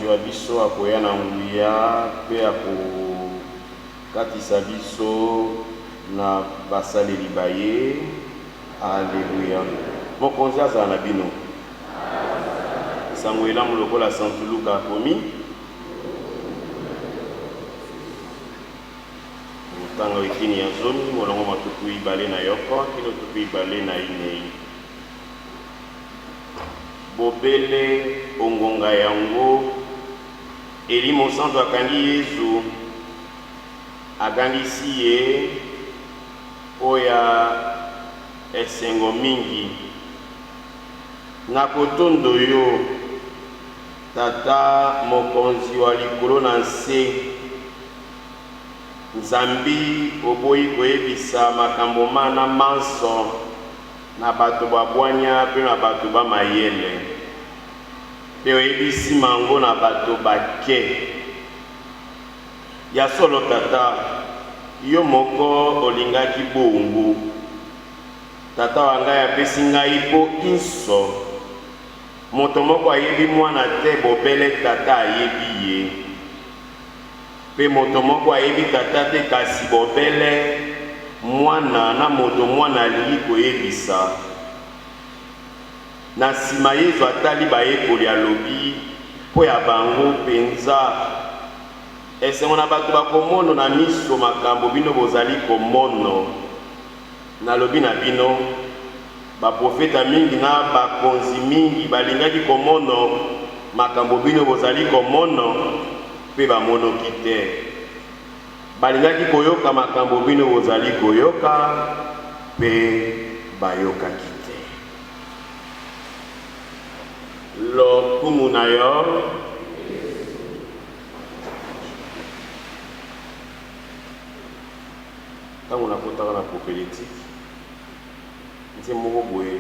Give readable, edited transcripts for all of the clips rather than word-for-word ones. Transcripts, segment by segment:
wa biso akoya na nguya pe akokatisa biso na basaleli baye. Alléluia. Mokonzi azala na bino. Sango elamu lokola Santu Luka akomi. Tango ikini ya zomi molongo matuku ibale na yoko kino tuku ibale na inei. Bobele ongonga yango eli mosantu akangi Yesu agangisi ye oya esengo mingi na kotondo yo tata mokonzi wa likolo na nse Nzambi oboyi koyebisa makambo mana manso na bato babwanya pe na bato ba mayele pe oyebisi mango na bato bake ya solo tata yo moko olingaki bongo tata wanga apesi ngai po inso moto moko ayebi mwana te bobele tata ayebi ye pe moto moko ayebi tata te kasi bobele mwana na moto mwana alingi koyebisa na nsima Yesu atali bayekoli alobi mpo ya bango mpenza esengo na bato bakomono na miso makambo bino bozali komono nalobi na bino baprofeta mingi na bakonzi mingi balingaki komono makambo bino bozali komono pe bamonoki te balingaki koyoka makambo bino bozali koyoka pe bayokaki te lokumu na yo ntango nakotaka na prophétique ntie moko boye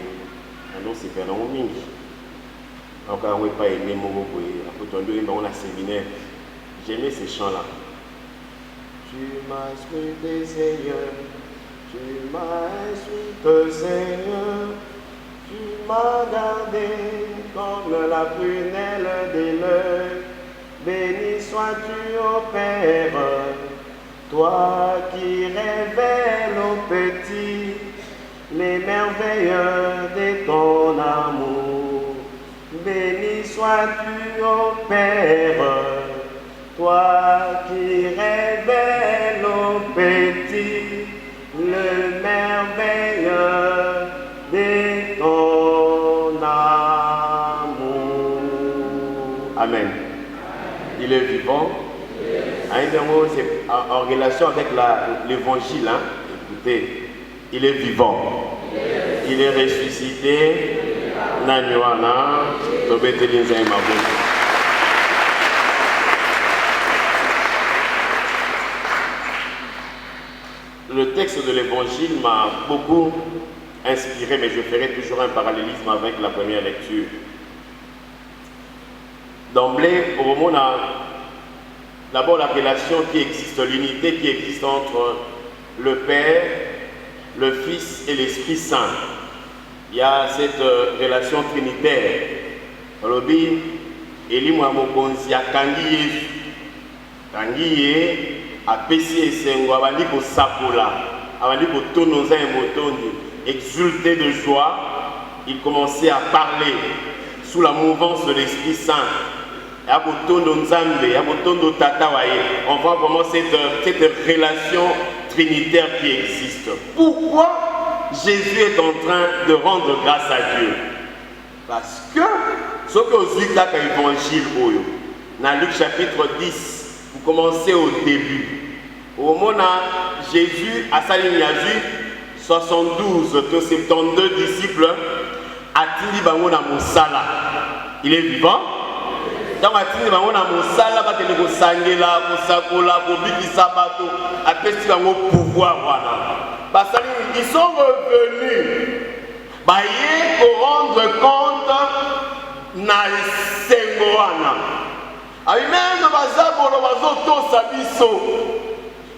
nanosepela nango mingi nakoka yango epai ene moko boye nakota nde oyembango na séminaire. J'aimais ces chants-là. Tu m'as instruit, Seigneur, tu m'as instruit, Seigneur, tu m'as gardé comme la prunelle de l'œil. Béni sois-tu, ô Père, toi qui révèles aux petits les merveilles de ton amour. Béni sois-tu, ô Père, toi qui révèles aux petits le merveille de ton amour. Amen. Il est vivant. C'est en relation avec l'évangile. Hein? Écoutez, il est vivant. Il est ressuscité. Nanywana, Tobetelinza et Mabou. Le texte de l'évangile m'a beaucoup inspiré, mais je ferai toujours un parallélisme avec la première lecture. D'emblée, au moment d'abord la relation qui existe, l'unité qui existe entre le Père, le Fils et l'Esprit Saint. Il y a cette relation trinitaire. Olobi, Eli Mokonzi akangi Yesu. Kangi ye apesi esengo abandi kosakola, abandi kotonoza emotondi, exulté de joie, il commençait à parler sous la mouvance de l'Esprit Saint. On voit vraiment cette relation trinitaire qui existe. Pourquoi Jésus est en train de rendre grâce à Dieu? Parce que ce que vous dites dans l'évangile, dans Luc chapitre 10, vous commencez au début. Au moment où Jésus a sali 72 to 72 disciples, atindi bango na mosala. Il est vivant. Dans atindi bango na mosala ba tene ko sangela ko sakola ko bikisa bato apesi bango pouvoir wana. Basali ils sont revenus. Ba ye ko rendre compte na sengo wana. Ayi même bazabolo bazoto sabiso.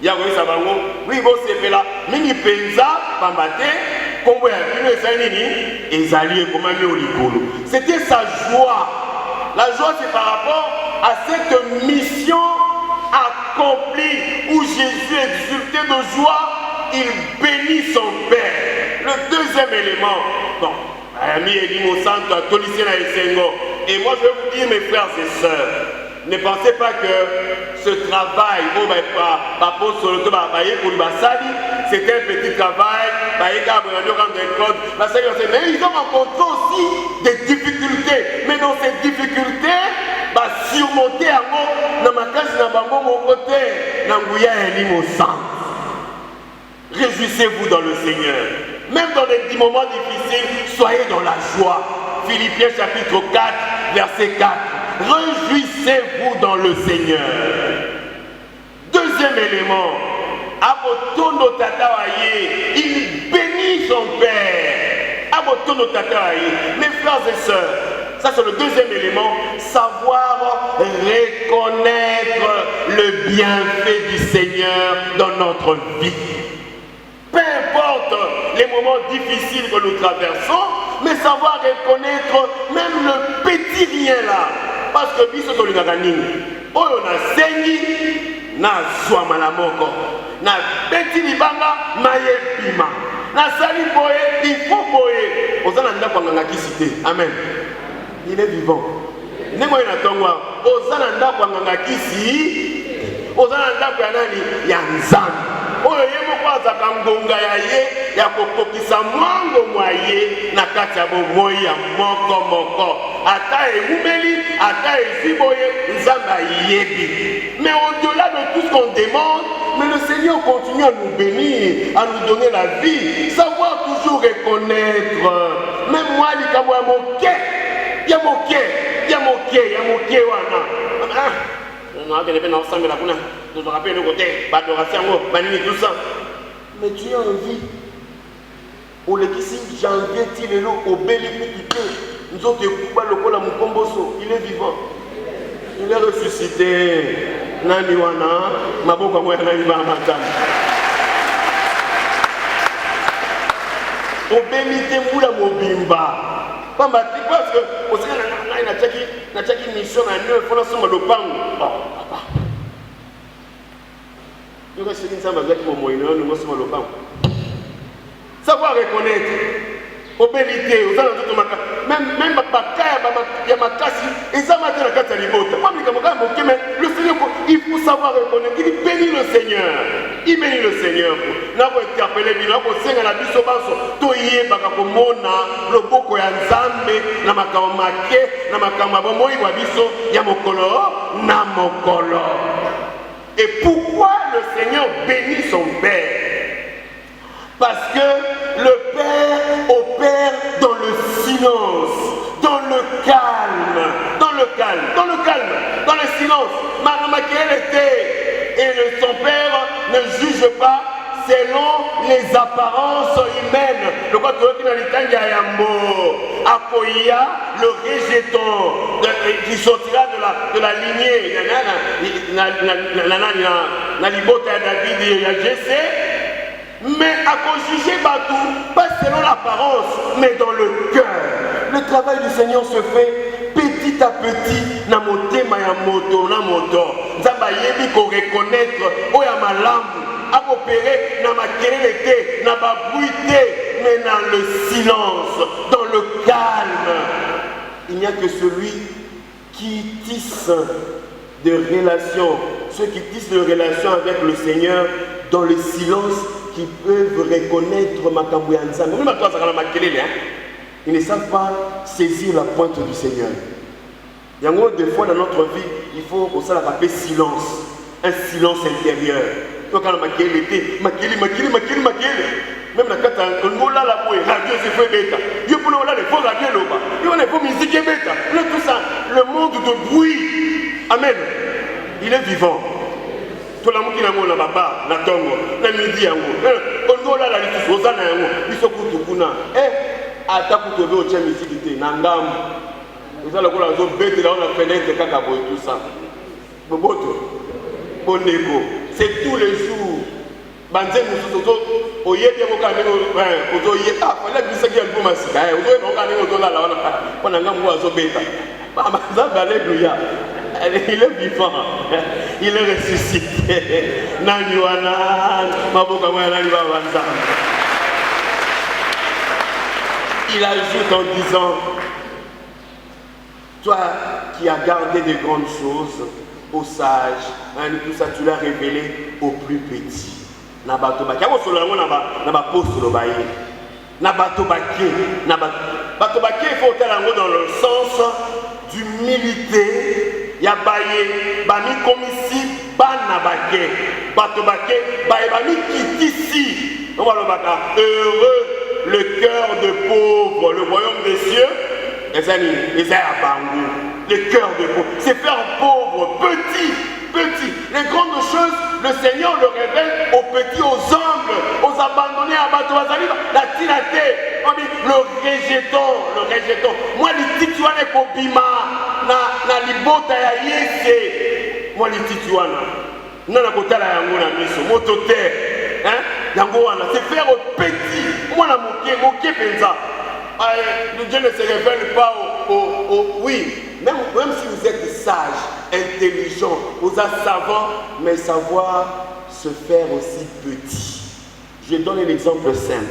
Ya ko sabango, oui bo sepela mingi penza pambate. C'était sa joie. La joie, c'est par rapport à cette mission accomplie où Jésus exultait de joie, il bénit son Père. Le deuxième élément, bon, ami Elimo Santo, et moi je vais vous dire, mes frères et sœurs, ne pensez pas que ce travail, c'était un petit travail, mais ils ont rencontré aussi des difficultés. Mais dans ces difficultés, surmonter réjouissez-vous dans le Seigneur. Même dans les moments difficiles, soyez dans la joie. Philippiens chapitre 4, verset 4. Réjouissez-vous dans le Seigneur. Deuxième élément, Abotono Tatawaye, il bénit son Père. Abotono Tatawaye. Mes frères et sœurs, ça c'est le deuxième élément, savoir reconnaître le bienfait du Seigneur dans notre vie. Peu importe les moments difficiles que nous traversons, mais savoir reconnaître même le petit rien là. Parce que biso to lingaka nini oyo na sengi na swama la moko na beti libanga mayebima na sali boye il faut boye ozana ndako nganga kisite. Amen. Il est vivant. Nengo ina tongwa ozana ndako nganga kisi ozana ndako ya nani ya nzambe oyo yemo kwaza kangonga ya ye ya kokokisa mwango mwaye na kati ya bomoi ya moko moko ata eumeli ata eziboye nzamba yebi. Mais au-delà de tout ce qu'on demande, mais le Seigneur continue à nous bénir, à nous donner la vie, savoir toujours reconnaître. Même moi likabo ya moke ya moke ya moke ya moke wana on a des ensemble là kuna nous rappelle le côté adoration banini tout ça. Mais tu as envie au lekisi janvier tilelo obeli kutuke nous autres kuba lokola mukomboso, il est vivant, il est ressuscité. Nani wana maboko moya na iba matam obeli te mula mobimba pamba ti parce que osika na chaki mission na neuf fona soma lopango papa yoka siki nsamba zaki momoino no soma lopango. Savoir reconnaître obélité aux gens de maka même bakaya ya makasi ezama te na kati ya libota pamika moka moke. Mais le Seigneur, il faut savoir reconnaître, il bénit le Seigneur, il bénit le Seigneur. Na ko interpeller bino ko senga na biso baso to yebaka komona loboko ya Nzambe na makama make na makama bomoi wa biso ya mokolo na mokolo. Et pourquoi le Seigneur bénit son Père? Parce que le Père opère dans le silence, dans le calme, dans le calme, dans le calme, dans le silence. Et son Père ne juge pas selon les apparences humaines. Le quoi le rejeton qui sortira de la lignée David et Jessé. Mais à juger Batou, pas selon l'apparence, mais dans le cœur. Le travail du Seigneur se fait petit à petit. Na motema ya moto na moto. Nzamba yebi ko reconnaître oya malamu, a opérer na makelele, na babruité, mais dans le silence, dans le calme. Il n'y a que celui qui tisse des relations, ceux qui tissent des relations avec le Seigneur dans le silence, qui peuvent reconnaître Makambu ya Nzambe. Ils ne savent pas saisir la pointe du Seigneur. Il y a des fois dans notre vie, il faut aussi rappeler silence, un silence intérieur. Donc quand on même la carte on la radio c'est fait bêta. Dieu pour nous là les faux radio là-bas. Il y a les musique bêta. Tout ça, le monde de bruit. Amen. Il est vivant. Tout le monde qui n'a pas de papa, na tongo, na midi yango. On doit la liste aux années yango. Ils sont tous kuna. Attaque pour trouver autre musique na ngam. Vous allez voir la zone bête là on a fenêtre kaka boy tout ça. Boboto. Bonego. C'est tous les jours. Banze mususu oyebe mokane ozo ye fala bisaki album asika ozo mokane ozo la wana ngam azo beta. Baba Nzambe alléluia. Il est vivant. Il est ressuscité. Il ajoute en disant, toi qui as gardé de grandes choses aux sages, hein, tout ça tu l'as révélé aux plus petits. Nabatobaki, il faut faire dans le sens d'humilité. Yabaye, bami komisi, banabake, batobake, bami kitisi. On va le battre. Heureux le cœur de pauvre, le royaume des cieux. Les amis, le cœur de pauvre, c'est faire pauvre, petit. Les grandes choses, le Seigneur le révèle aux petits, aux humbles, aux abandonnés, à Batouazali, la tinate. On dit le rejetons. Moi, les tituanes kobima, na libota ya yese. Moi, les tituanes, na kotala yango na miso, motote, hein, yango wana, c'est faire aux petits. Moi, na moké penza. Dieu ne se révèle pas oui, même si vous êtes sage, intelligent, vous êtes savant, mais savoir se faire aussi petit. Je vais donner l'exemple simple.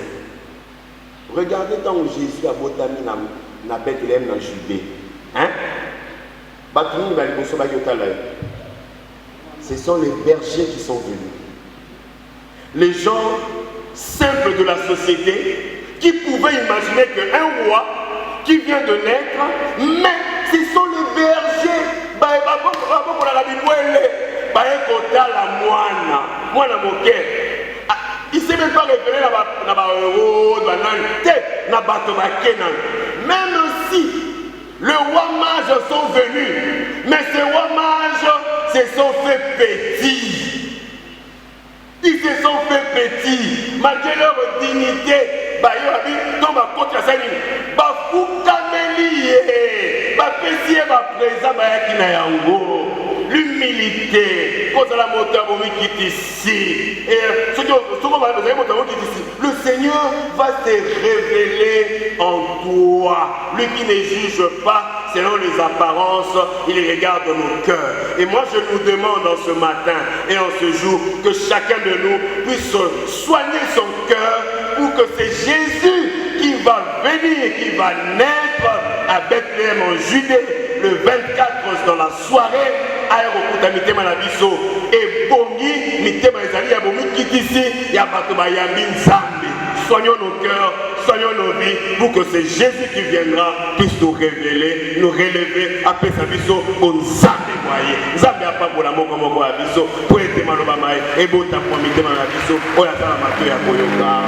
Regardez quand Jésus a botami na Bethléem dans Judée. Hein? Ce sont les bergers qui sont venus. Les gens simples de la société qui pouvaient imaginer qu'un roi qui vient de naître, mais ce sont les bergers. Il ne s'est même pas révélé même si le roi mage sont venus, mais ces rois mages se sont fait petits. Ils se sont fait petits, malgré leur dignité. L'humilité, le Seigneur va se révéler en toi. Lui qui ne juge pas selon les apparences, il regarde nos cœurs. Et moi je nous demande en ce matin et en ce jour que chacun de nous puisse soigner son cœur pour que c'est Jésus qui va venir, qui va naître à Bethléem en Judée le 24 dans la soirée. Aérokuta mitema na biso et bongi mitema ezali ya bomi kitisi ya bato bayambi nzambe. Soignons nos cœurs, soignons nos vies pour que c'est Jésus qui viendra puisse nous révéler, nous relever après sa biso au nzambe moye. Nzambe a pas pour la moko ya biso pour être maloba mai et bota pour mitema na biso oya sala mato ya koyoka.